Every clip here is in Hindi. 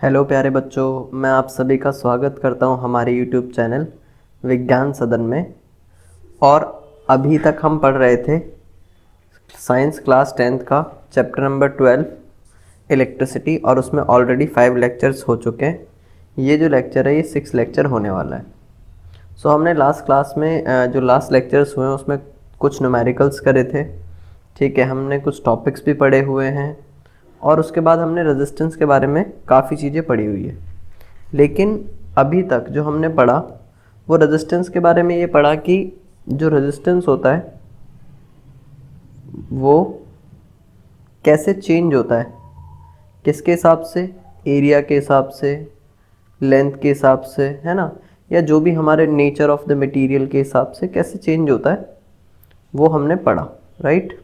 हेलो प्यारे बच्चों, मैं आप सभी का स्वागत करता हूं हमारे यूट्यूब चैनल विज्ञान सदन में। और अभी तक हम पढ़ रहे थे साइंस क्लास 10th का चैप्टर नंबर 12 इलेक्ट्रिसिटी, और उसमें ऑलरेडी 5 लेक्चर्स हो चुके हैं। ये जो लेक्चर है ये 6 लेक्चर होने वाला है। सो हमने लास्ट क्लास में जो लास्ट लेक्चर्स हुए हैं उसमें कुछ न्यूमेरिकल्स करे थे। ठीक है, हमने कुछ टॉपिक्स भी पढ़े हुए हैं और उसके बाद हमने रेजिस्टेंस के बारे में काफ़ी चीज़ें पढ़ी हुई है। लेकिन अभी तक जो हमने पढ़ा वो रेजिस्टेंस के बारे में ये पढ़ा कि जो रेजिस्टेंस होता है वो कैसे चेंज होता है, किसके हिसाब से, एरिया के हिसाब से, लेंथ के हिसाब से, है ना, या जो भी हमारे नेचर ऑफ द मटेरियल के हिसाब से कैसे चेंज होता है वो हमने पढ़ा, राइट।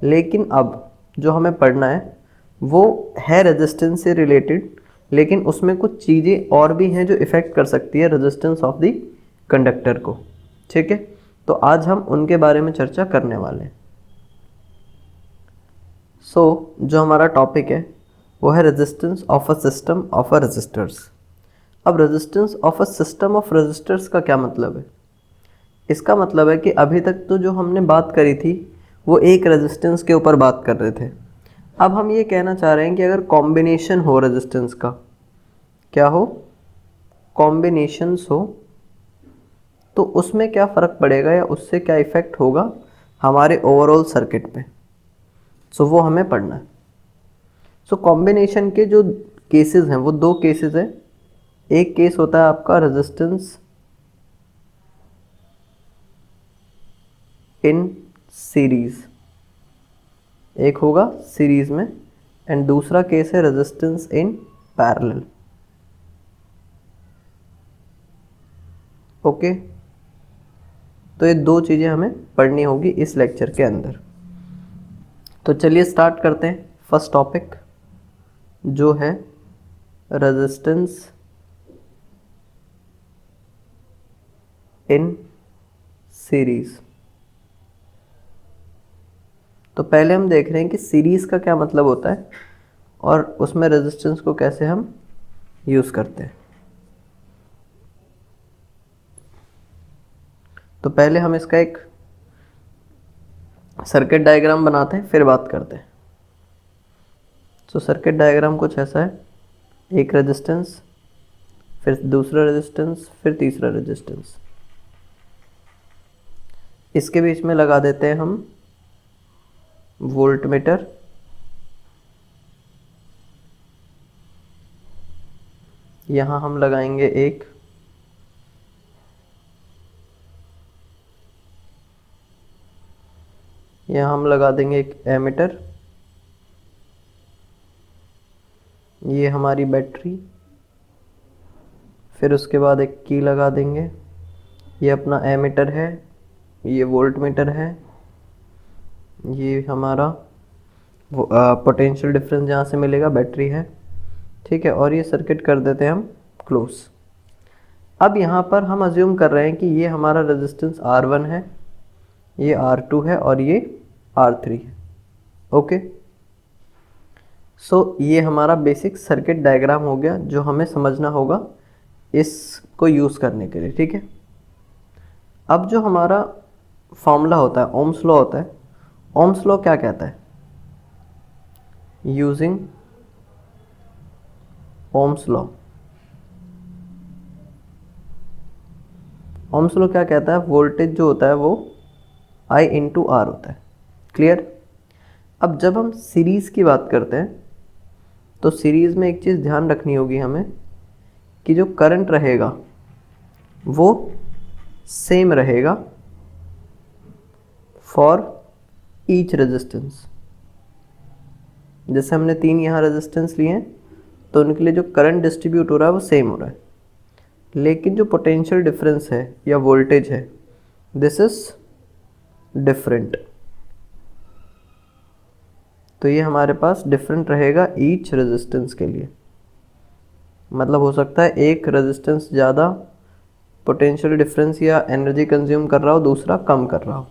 लेकिन अब जो हमें पढ़ना है वो है रेजिस्टेंस से रिलेटेड, लेकिन उसमें कुछ चीज़ें और भी हैं जो इफ़ेक्ट कर सकती है रेजिस्टेंस ऑफ द कंडक्टर को। ठीक है, तो आज हम उनके बारे में चर्चा करने वाले हैं। जो हमारा टॉपिक है वो है resistance of a system of a resistors. अब resistance of a system of resistors का क्या मतलब है? इसका मतलब है कि अभी तक तो जो हमने बात करी थी वो एक रेजिस्टेंस के ऊपर बात कर रहे थे। अब हम ये कहना चाह रहे हैं कि अगर कॉम्बिनेशन हो रेजिस्टेंस का, क्या हो, कॉम्बिनेशंस हो, तो उसमें क्या फ़र्क पड़ेगा या उससे क्या इफ़ेक्ट होगा हमारे ओवरऑल सर्किट पे। वो हमें पढ़ना है। कॉम्बिनेशन के जो केसेस हैं वो दो केसेस हैं। एक केस होता है आपका रेजिस्टेंस इन सीरीज़, एक होगा सीरीज़ में, एंड दूसरा केस है रेजिस्टेंस इन पैरेलल। ओके, तो ये दो चीज़ें हमें पढ़नी होगी इस लेक्चर के अंदर। तो चलिए स्टार्ट करते हैं। फर्स्ट टॉपिक जो है रेजिस्टेंस इन सीरीज़। तो पहले हम देख रहे हैं कि सीरीज़ का क्या मतलब होता है और उसमें रेजिस्टेंस को कैसे हम यूज़ करते हैं। तो पहले हम इसका एक सर्किट डायग्राम बनाते हैं, फिर बात करते हैं। सर्किट डायग्राम कुछ ऐसा है, एक रेजिस्टेंस, फिर दूसरा रेजिस्टेंस, फिर तीसरा रेजिस्टेंस। इसके बीच में लगा देते हैं हम वोल्टमीटर, यहाँ हम लगाएंगे एक यहाँ हम लगा देंगे एक एमीटर, ये हमारी बैटरी, फिर उसके बाद एक की लगा देंगे। ये अपना एमीटर है, ये वोल्टमीटर है, ये हमारा पोटेंशियल डिफरेंस जहाँ से मिलेगा बैटरी है। ठीक है, और ये सर्किट कर देते हैं हम क्लोज। अब यहाँ पर हम अज्यूम कर रहे हैं कि ये हमारा रेजिस्टेंस R1 है, ये R2 है और ये R3 है। ओके, ये हमारा बेसिक सर्किट डायग्राम हो गया जो हमें समझना होगा इसको यूज़ करने के लिए। ठीक है, अब जो हमारा फॉर्मूला होता है, ओम्स लॉ होता है। ओम्स लॉ क्या कहता है? Using Ohm's law, Ohm's law क्या कहता है? वोल्टेज जो होता है वो I इंटू आर होता है। क्लियर? अब जब हम सीरीज़ की बात करते हैं तो सीरीज़ में एक चीज़ ध्यान रखनी होगी हमें कि जो करंट रहेगा वो सेम रहेगा फॉर ईच रेजिस्टेंस। जैसे हमने 3 यहाँ रेजिस्टेंस लिए हैं तो उनके लिए जो करंट डिस्ट्रीब्यूट हो रहा है वो सेम हो रहा है, लेकिन जो पोटेंशियल डिफरेंस है या वोल्टेज है दिस इज डिफरेंट। तो ये हमारे पास डिफरेंट रहेगा ईच रेजिस्टेंस के लिए। मतलब हो सकता है एक रेजिस्टेंस ज़्यादा पोटेंशियल डिफरेंस या एनर्जी कंज्यूम कर रहा हो, दूसरा कम कर रहा हो।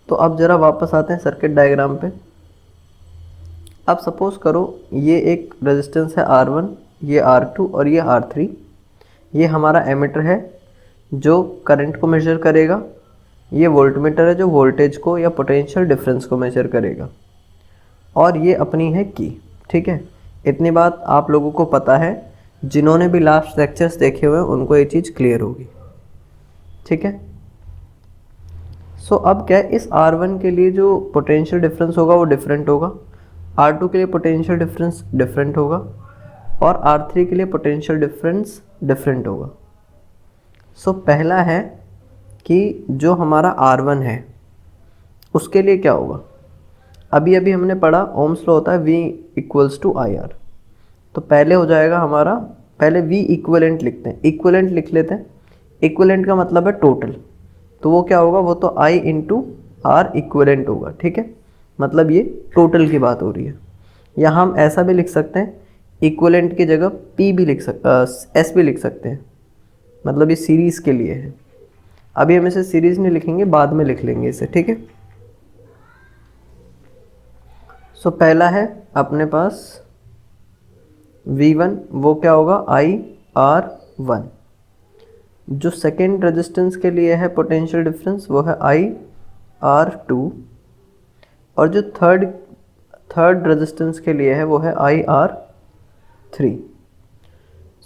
तो अब ज़रा वापस आते हैं सर्किट डायग्राम पे। अब सपोज़ करो ये एक रेजिस्टेंस है R1, ये R2 और ये R3। ये हमारा एमीटर है जो करंट को मेजर करेगा, ये वोल्टमीटर है जो वोल्टेज को या पोटेंशियल डिफरेंस को मेजर करेगा, और ये अपनी है की। ठीक है, इतनी बात आप लोगों को पता है, जिन्होंने भी लास्ट लेक्चर्स देखे हुए हैं उनको ये चीज़ क्लियर होगी। ठीक है, सो अब क्या है, इस R1 के लिए जो पोटेंशियल डिफरेंस होगा वो डिफरेंट होगा, R2 के लिए पोटेंशियल डिफरेंस डिफरेंट होगा, और R3 के लिए पोटेंशियल डिफरेंस डिफरेंट होगा। सो पहला है कि जो हमारा R1 है उसके लिए क्या होगा। अभी अभी हमने पढ़ा ओम्स लॉ होता है V इक्वल्स टू IR। तो पहले हो जाएगा हमारा, पहले V इक्विवेलेंट लिखते हैं, इक्विवेलेंट लिख लेते हैं। इक्विवेलेंट का मतलब है टोटल, तो वो क्या होगा, वो तो I इंटू R इक्विवेलेंट होगा। ठीक है, मतलब ये टोटल की बात हो रही है। या हम ऐसा भी लिख सकते हैं, इक्विवेलेंट की जगह P भी लिख S भी लिख सकते हैं, मतलब ये सीरीज़ के लिए है। अभी हम इसे सीरीज़ नहीं लिखेंगे, बाद में लिख लेंगे इसे। ठीक है, सो पहला है अपने पास V1, वो क्या होगा IR1। जो सेकेंड रेजिस्टेंस के लिए है पोटेंशियल डिफरेंस वो है IR2, और जो थर्ड रेजिस्टेंस के लिए है वो है IR3।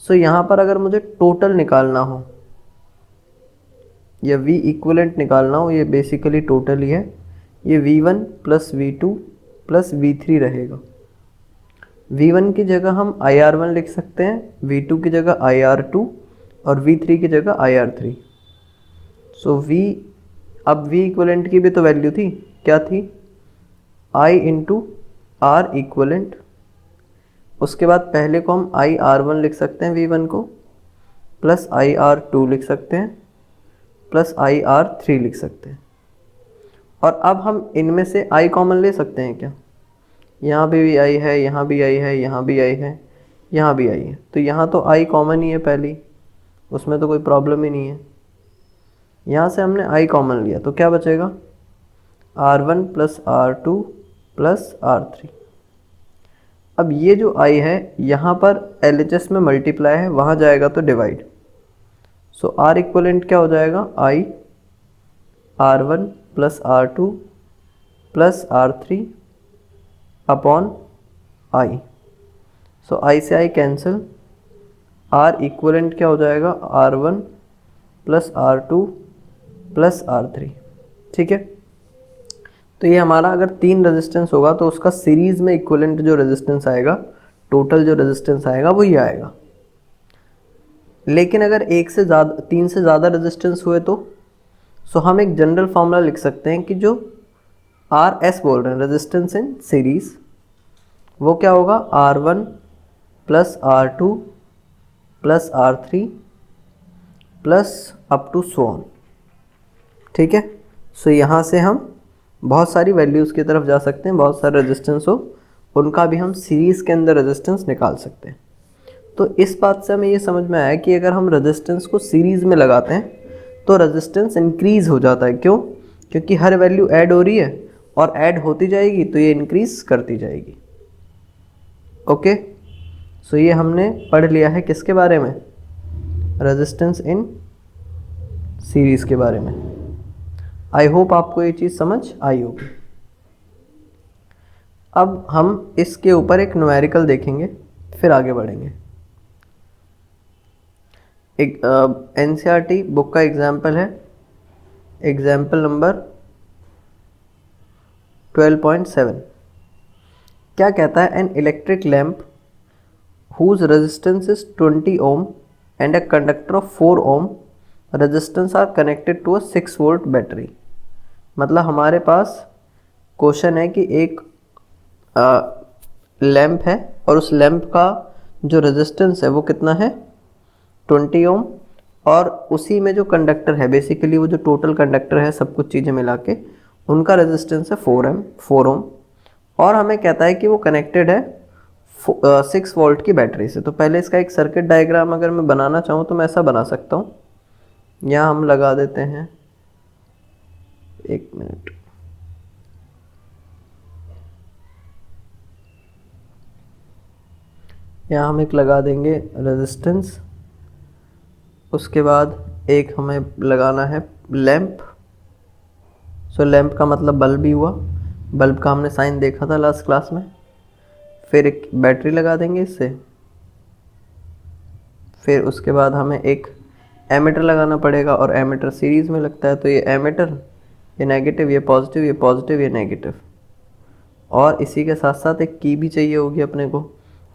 सो यहाँ पर अगर मुझे टोटल निकालना हो या V इक्विवेलेंट निकालना हो, ये बेसिकली टोटल ही है, ये V1 plus V2 plus V3 रहेगा। V1 की जगह हम IR1 लिख सकते हैं, V2 की जगह IR2 और V3 की जगह IR3। सो अब V इक्विवेलेंट की भी तो वैल्यू थी, क्या थी, I इंटू R इक्विवेलेंट। उसके बाद पहले को हम IR1 लिख सकते हैं V1 को, प्लस IR2 लिख सकते हैं, प्लस IR3 लिख सकते हैं। और अब हम इनमें से I कॉमन ले सकते हैं क्या, यहाँ भी I है, यहाँ भी I है, यहाँ भी I है, यहाँ भी I है, तो यहाँ तो I कॉमन ही है पहली, उसमें तो कोई प्रॉब्लम ही नहीं है। यहाँ से हमने I कॉमन लिया तो क्या बचेगा, R1 plus R2 plus R3। अब ये जो I है यहाँ पर LHS में मल्टीप्लाई है, वहाँ जाएगा तो डिवाइड। सो R इक्वलेंट क्या हो जाएगा, I R1 plus R2 plus R3 upon I। So I से I कैंसिल, R इक्वलेंट क्या हो जाएगा, R1 plus R2 plus R3। ठीक है, तो ये हमारा अगर 3 रेजिस्टेंस होगा तो उसका सीरीज़ में इक्विवेलेंट जो रेजिस्टेंस आएगा, टोटल जो रेजिस्टेंस आएगा वो ये आएगा। लेकिन अगर 3 से ज़्यादा रेजिस्टेंस हुए तो सो हम एक जनरल फॉर्मूला लिख सकते हैं कि जो RS बोल रहे हैं, रेजिस्टेंस इन सीरीज़, वो क्या होगा, R1 plus R2 plus R3 plus up to so on. ठीक है, सो यहाँ से हम बहुत सारी वैल्यूज़ की तरफ जा सकते हैं, बहुत सारे रेजिस्टेंस हो उनका भी हम सीरीज़ के अंदर रेजिस्टेंस निकाल सकते हैं। तो इस बात से हमें ये समझ में आया कि अगर हम रेजिस्टेंस को सीरीज़ में लगाते हैं तो रेजिस्टेंस इंक्रीज़ हो जाता है। क्यों, क्योंकि हर वैल्यू ऐड हो रही है और ऐड होती जाएगी तो ये इंक्रीज़ करती जाएगी। ओके, सो ये हमने पढ़ लिया है किसके बारे में, रेजिस्टेंस इन सीरीज़ के बारे में। आई होप आपको ये चीज़ समझ आई होगी। अब हम इसके ऊपर एक न्यूमेरिकल देखेंगे, फिर आगे बढ़ेंगे। एक NCERT बुक का एग्जाम्पल है, एग्जाम्पल नंबर 12.7। क्या कहता है, an electric lamp whose resistance is 20 ohm and a conductor of 4 ohm resistance are connected to a 6 volt battery। मतलब हमारे पास क्वेश्चन है कि एक लैम्प है और उस लैम्प का जो रेजिस्टेंस है वो कितना है, 20 ओम, और उसी में जो कंडक्टर है, बेसिकली वो जो टोटल कंडक्टर है सब कुछ चीज़ें मिला के, उनका रेजिस्टेंस है 4 ओम, और हमें कहता है कि वो कनेक्टेड है 6 वोल्ट की बैटरी से। तो पहले इसका एक सर्किट डायग्राम अगर मैं बनाना चाहूँ तो मैं ऐसा बना सकता हूँ। यहाँ हम लगा देते हैं, एक मिनट, यहाँ हम एक लगा देंगे रेजिस्टेंस, उसके बाद एक हमें लगाना है लैंप। सो लैंप का मतलब बल्ब ही हुआ, बल्ब का हमने साइन देखा था लास्ट क्लास में। फिर एक बैटरी लगा देंगे इससे, फिर उसके बाद हमें एक एमीटर लगाना पड़ेगा, और एमीटर सीरीज़ में लगता है, तो ये एमीटर, ये नेगेटिव, ये पॉजिटिव, ये पॉजिटिव, ये नेगेटिव। और इसी के साथ साथ एक की भी चाहिए होगी अपने को,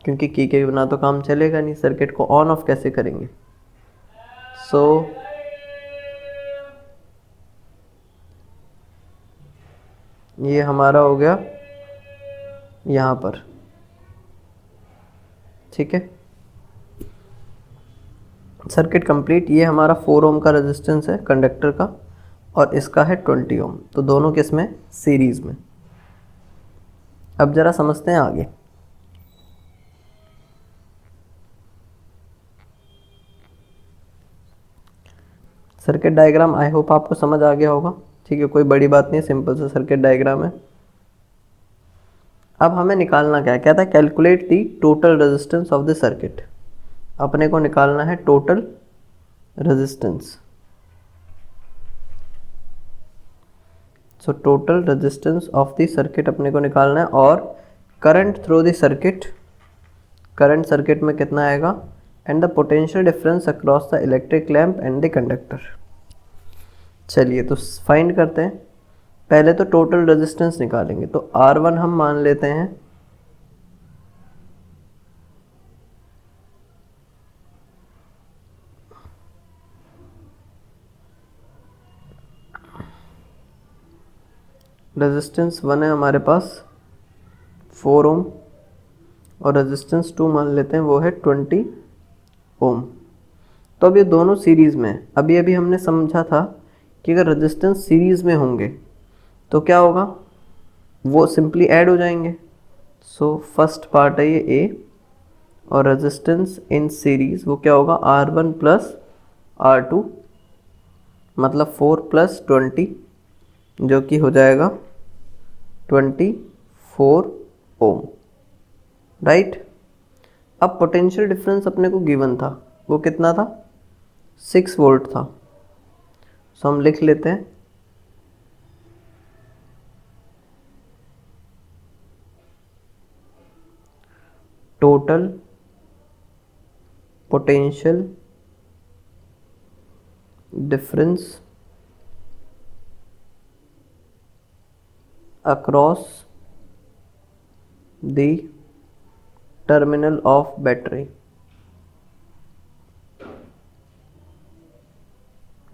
क्योंकि की के बिना तो काम चलेगा नहीं, सर्किट को ऑन ऑफ कैसे करेंगे। सो ये हमारा हो गया यहाँ पर, ठीक है, सर्किट कंप्लीट। ये हमारा 4 ओम का रेजिस्टेंस है कंडक्टर का, और इसका है 20 ओम, तो दोनों किस में, सीरीज में। अब जरा समझते हैं आगे। सर्किट डायग्राम आई होप आपको समझ आ गया होगा, ठीक है, कोई बड़ी बात नहीं, सिंपल सा सर्किट डायग्राम है। अब हमें निकालना क्या है, कहता है calculate the total resistance of the circuit. अपने को निकालना है total resistance. So total resistance of the circuit अपने को निकालना है, और current through the circuit, current circuit में कितना आएगा, and the potential difference across the electric lamp and the conductor. चलिए तो फाइंड करते हैं। पहले तो टोटल रेजिस्टेंस निकालेंगे, तो R1 हम मान लेते हैं रेजिस्टेंस 1 है हमारे पास 4 ओम, और रेजिस्टेंस 2 मान लेते हैं वो है 20 ओम। तो अब ये दोनों सीरीज़ में है। अभी अभी हमने समझा था कि अगर रेजिस्टेंस सीरीज़ में होंगे तो क्या होगा, वो सिंपली ऐड हो जाएंगे। सो फर्स्ट पार्ट है ये ए, और रेजिस्टेंस इन सीरीज़ वो क्या होगा, R1 प्लस R2, मतलब 4 प्लस 20, जो कि हो जाएगा 24 ओम, राइट। अब पोटेंशियल डिफरेंस अपने को गिवन था, वो कितना था, 6 वोल्ट था। सो हम लिख लेते हैं total potential difference across the terminal of battery।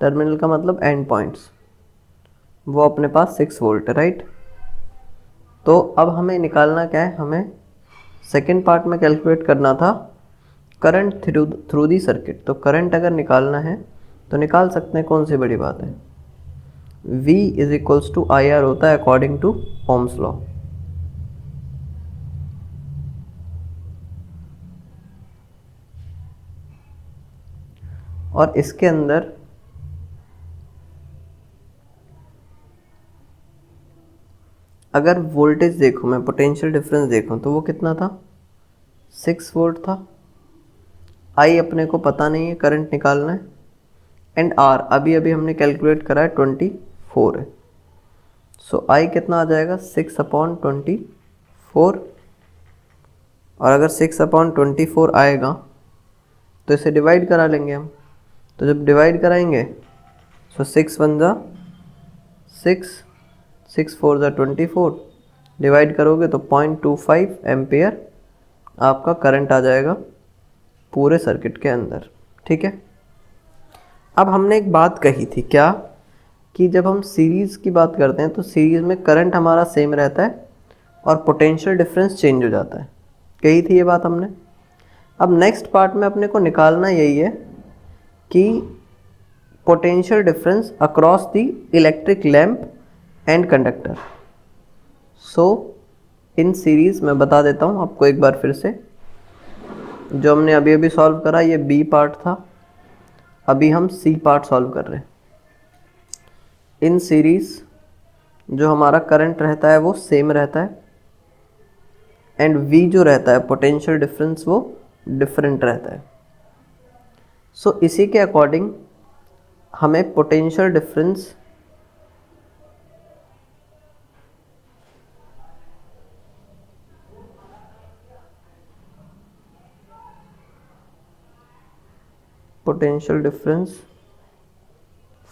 Terminal का मतलब एंड पॉइंट्स, वो अपने पास 6 वोल्ट है, राइट। तो अब हमें निकालना क्या है, हमें सेकेंड पार्ट में कैलकुलेट करना था करंट थ्रू दी सर्किट। तो करंट अगर निकालना है तो निकाल सकते हैं, कौन सी बड़ी बात है। V is equals to IR होता है अकॉर्डिंग टू ओम्स लॉ। और इसके अंदर अगर वोल्टेज देखूं मैं, पोटेंशियल डिफरेंस देखूं, तो वो कितना था, 6 वोल्ट था। I अपने को पता नहीं है, करंट निकालना है, एंड R अभी अभी हमने कैलकुलेट करा है 24 है। सो I कितना आ जाएगा, 6/24। और अगर 6/24 आएगा तो इसे डिवाइड करा लेंगे हम। तो जब डिवाइड कराएंगे सो 6 1 जा 6, 6 4 जा 24, डिवाइड करोगे तो 0.25 एम्पियर आपका करंट आ जाएगा पूरे सर्किट के अंदर, ठीक है। अब हमने एक बात कही थी क्या, कि जब हम सीरीज़ की बात करते हैं तो सीरीज़ में करंट हमारा सेम रहता है और पोटेंशियल डिफरेंस चेंज हो जाता है, कही थी ये बात हमने। अब नेक्स्ट पार्ट में अपने को निकालना यही है कि potential difference across the electric lamp and conductor. So in series मैं बता देता हूँ आपको एक बार फिर से, जो हमने अभी अभी सॉल्व करा ये बी पार्ट था, अभी हम सी पार्ट सॉल्व कर रहे हैं। इन सीरीज़ जो हमारा करंट रहता है वो सेम रहता है, एंड वी जो रहता है पोटेंशियल डिफरेंस वो डिफरेंट रहता है। सो इसी के अकॉर्डिंग हमें पोटेंशियल डिफरेंस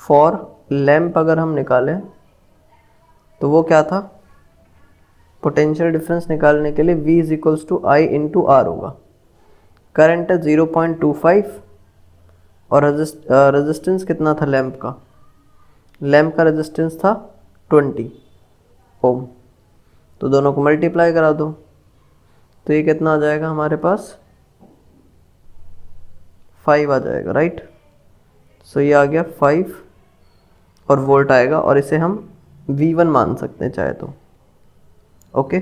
फॉर लैंप अगर हम निकालें तो वो क्या था, पोटेंशियल डिफरेंस निकालने के लिए V is equals to I into R होगा। करंट है 0.25 और रेजिस्टेंस कितना था लैंप का, लैंप का रेजिस्टेंस था 20 ओम। तो दोनों को मल्टीप्लाई करा दो तो ये कितना आ जाएगा हमारे पास 5 आ जाएगा, राइट। सो ये आ गया 5 और वोल्ट आएगा और इसे हम V1 मान सकते हैं चाहे तो। ओके,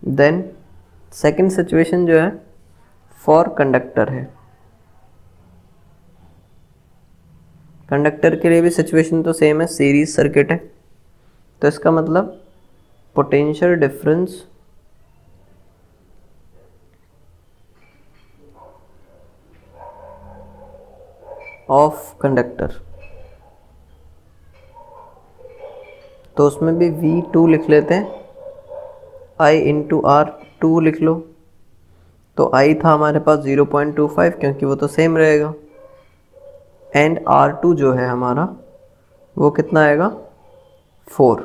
देन सेकंड सिचुएशन जो है फॉर कंडक्टर है। कंडक्टर के लिए भी सिचुएशन तो सेम है, सीरीज सर्किट है। तो इसका मतलब पोटेंशियल डिफरेंस ऑफ कंडक्टर, तो उसमें भी V2 लिख लेते हैं, I इंटू आर 2 लिख लो। तो I था हमारे पास 0.25 क्योंकि वो तो सेम रहेगा, एंड R2 जो है हमारा वो कितना आएगा 4।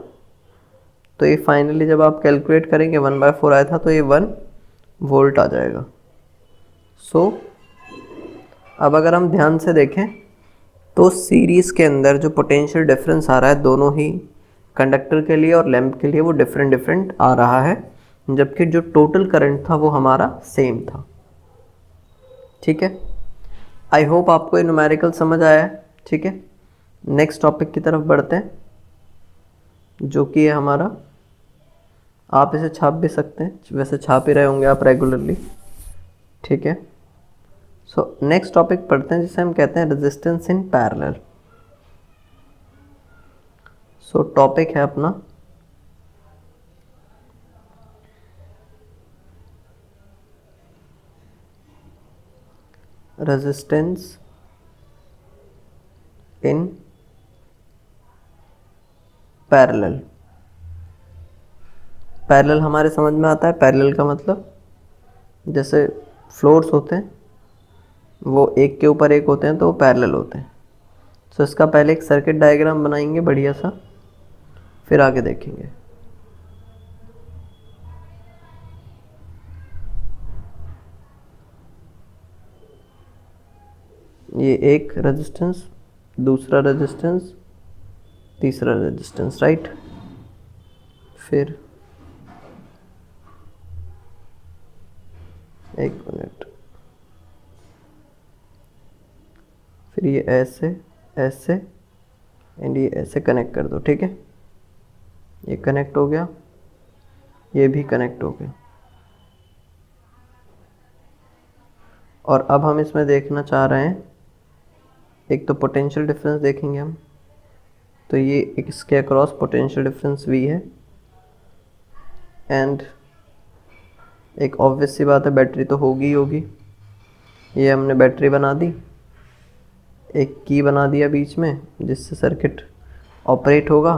तो ये फाइनली जब आप कैलकुलेट करेंगे 1/4 आया था तो ये 1 वोल्ट आ जाएगा। सो अब अगर हम ध्यान से देखें तो सीरीज़ के अंदर जो पोटेंशियल डिफरेंस आ रहा है दोनों ही कंडक्टर के लिए और लैंप के लिए वो डिफरेंट आ रहा है, जबकि जो टोटल करंट था वो हमारा सेम था। ठीक है, आई होप आपको ये न्यूमेरिकल समझ आया है। ठीक है, नेक्स्ट टॉपिक की तरफ बढ़ते हैं जो कि है हमारा, आप इसे छाप भी सकते हैं, वैसे छाप ही रहे होंगे आप रेगुलरली। ठीक है, सो नेक्स्ट टॉपिक पढ़ते हैं जिसे हम कहते हैं resistance in parallel. So topic है अपना रेजिस्टेंस इन पैरेलल। पैरेलल हमारे समझ में आता है, पैरेलल का मतलब जैसे फ्लोर्स होते हैं वो एक के ऊपर एक होते हैं तो वो पैरेलल होते हैं। सो इसका पहले एक सर्किट डायग्राम बनाएंगे बढ़िया सा, फिर आगे देखेंगे। ये एक रेजिस्टेंस, दूसरा रेजिस्टेंस, तीसरा रेजिस्टेंस, राइट। फिर एक मिनट, फिर ये ऐसे ऐसे एंड ये ऐसे कनेक्ट कर दो। ठीक है, ये कनेक्ट हो गया, ये भी कनेक्ट हो गया। और अब हम इसमें देखना चाह रहे हैं, एक तो पोटेंशियल डिफरेंस देखेंगे हम, तो ये इसके अक्रॉस पोटेंशियल डिफरेंस V है, एंड एक ऑब्वियस सी बात है बैटरी तो होगी ही होगी। ये हमने बैटरी बना दी, एक की बना दिया बीच में जिससे सर्किट ऑपरेट होगा,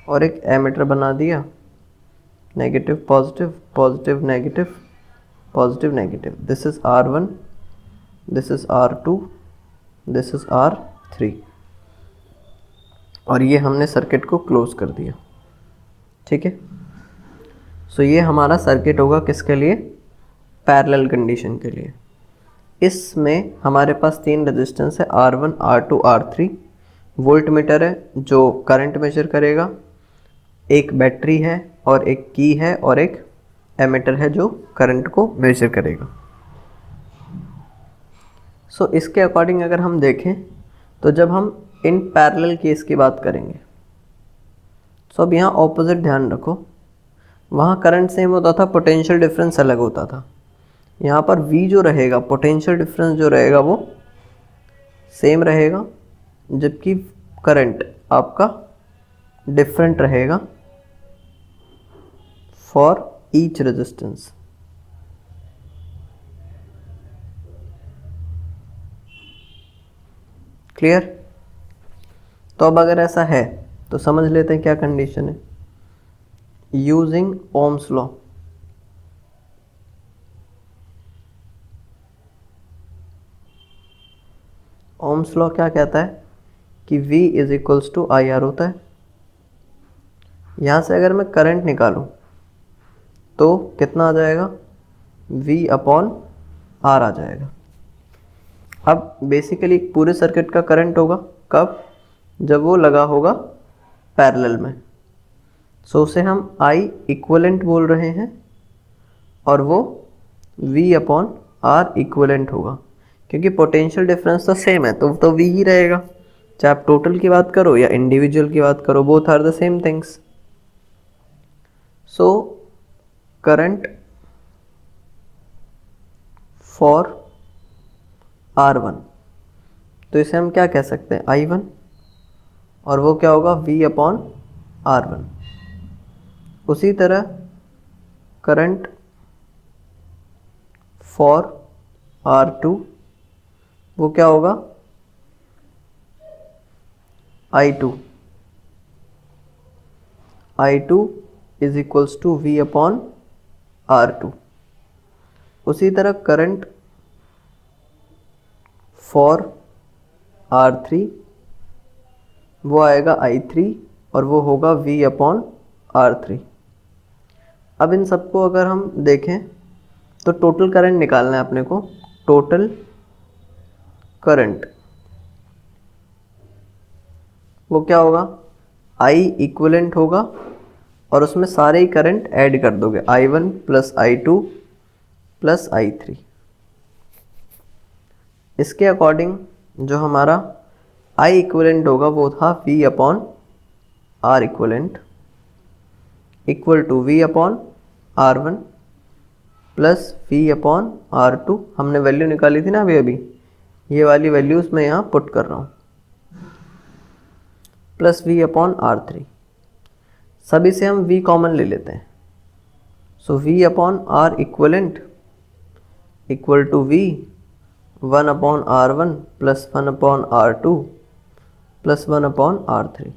और एक एमीटर बना दिया, negative positive, positive negative, positive negative. This is R1, this is R2, this is R3, और ये हमने सर्किट को क्लोज कर दिया। ठीक है, सो ये हमारा सर्किट होगा किसके लिए, पैरेलल कंडीशन के लिए। इसमें हमारे पास 3 रेजिस्टेंस है, R1, R2, R3। Volt meter है जो करंट मेजर करेगा, एक बैटरी है और एक की है, और एक एमीटर है जो करंट को मेजर करेगा। सो इसके अकॉर्डिंग अगर हम देखें तो जब हम इन पैरेलल केस की बात करेंगे, सो अब यहाँ ऑपोजिट ध्यान रखो, वहाँ करंट सेम होता था, पोटेंशियल डिफरेंस अलग होता था। यहाँ पर V जो रहेगा, पोटेंशियल डिफरेंस जो रहेगा वो सेम रहेगा, जबकि करंट आपका डिफरेंट रहेगा फॉर ईच रेजिस्टेंस। क्लियर? तो अब अगर ऐसा है तो समझ लेते हैं क्या कंडीशन है। Using Ohm's law, Ohm's law क्या कहता है कि V is equals to I R होता है। यहाँ से अगर मैं करंट निकालूं तो कितना आ जाएगा, V अपॉन R आ जाएगा। अब बेसिकली पूरे सर्किट का करंट होगा कब, जब वो लगा होगा पैरेलल में। सो उसे हम I इक्वलेंट बोल रहे हैं और वो V अपॉन R इक्वलेंट होगा, क्योंकि पोटेंशियल डिफरेंस तो सेम है तो V ही रहेगा, चाहे आप टोटल की बात करो या इंडिविजुअल की बात करो, both are the same things. So current for R1, तो इसे हम क्या कह सकते हैं, I1, और वो क्या होगा, V अपॉन R1। उसी तरह करंट फॉर R2, वो क्या होगा, I2 is equals to V upon R2। उसी तरह करंट फॉर R3, वो आएगा I3 और वो होगा V अपॉन R3। अब इन सबको अगर हम देखें तो टोटल करंट निकालना है अपने को। टोटल करंट वो क्या होगा, I इक्वलेंट होगा और उसमें सारे ही करंट ऐड कर दोगे, I1 plus I2 plus I3। इसके अकॉर्डिंग जो हमारा I इक्वलेंट होगा वो था V upon R equivalent equal to V upon R1 plus V upon R2। हमने वैल्यू निकाली थी ना अभी, ये वाली वैल्यूज मैं यहाँ पुट कर रहा हूँ, प्लस V अपॉन R3। सभी से हम V कॉमन ले लेते हैं। So V upon R equivalent equal to V 1 upon R1 plus 1 upon R2 plus 1 upon R3।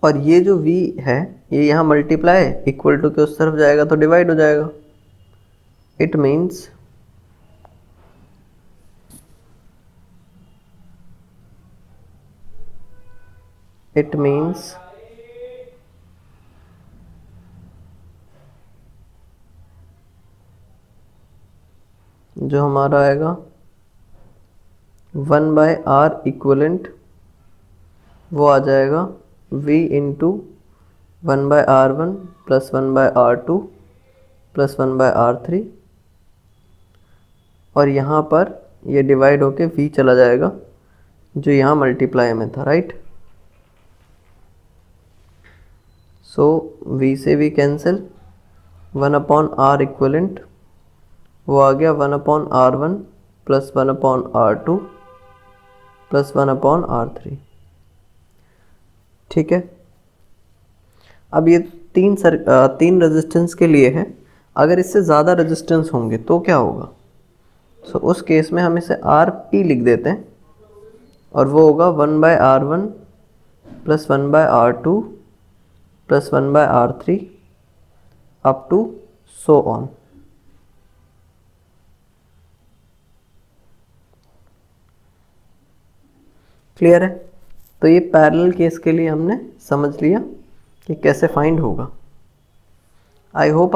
और ये जो V है ये यहाँ मल्टीप्लाई इक्वल टू के उस तरफ जाएगा तो डिवाइड हो जाएगा। इट मीन्स जो हमारा आएगा 1 बाय R इक्वलेंट वो आ जाएगा V into 1 by R1 plus 1 by R2 plus 1 by R3, और यहाँ पर ये डिवाइड होके V चला जाएगा जो यहाँ मल्टीप्लाई में था, राइट। सो V से V cancel, 1 upon R equivalent वो आ गया 1 upon R1 plus 1 upon R2 plus 1 upon R3। ठीक है, अब ये तीन रेजिस्टेंस के लिए है। अगर इससे ज़्यादा रेजिस्टेंस होंगे तो क्या होगा, सो उस केस में हम इसे RP लिख देते हैं और वो होगा 1 by R1 plus 1 by R2 plus 1 by R3 up to so on. Clear है? तो ये पैरेलल केस के लिए हमने समझ लिया कि कैसे फाइंड होगा। I hope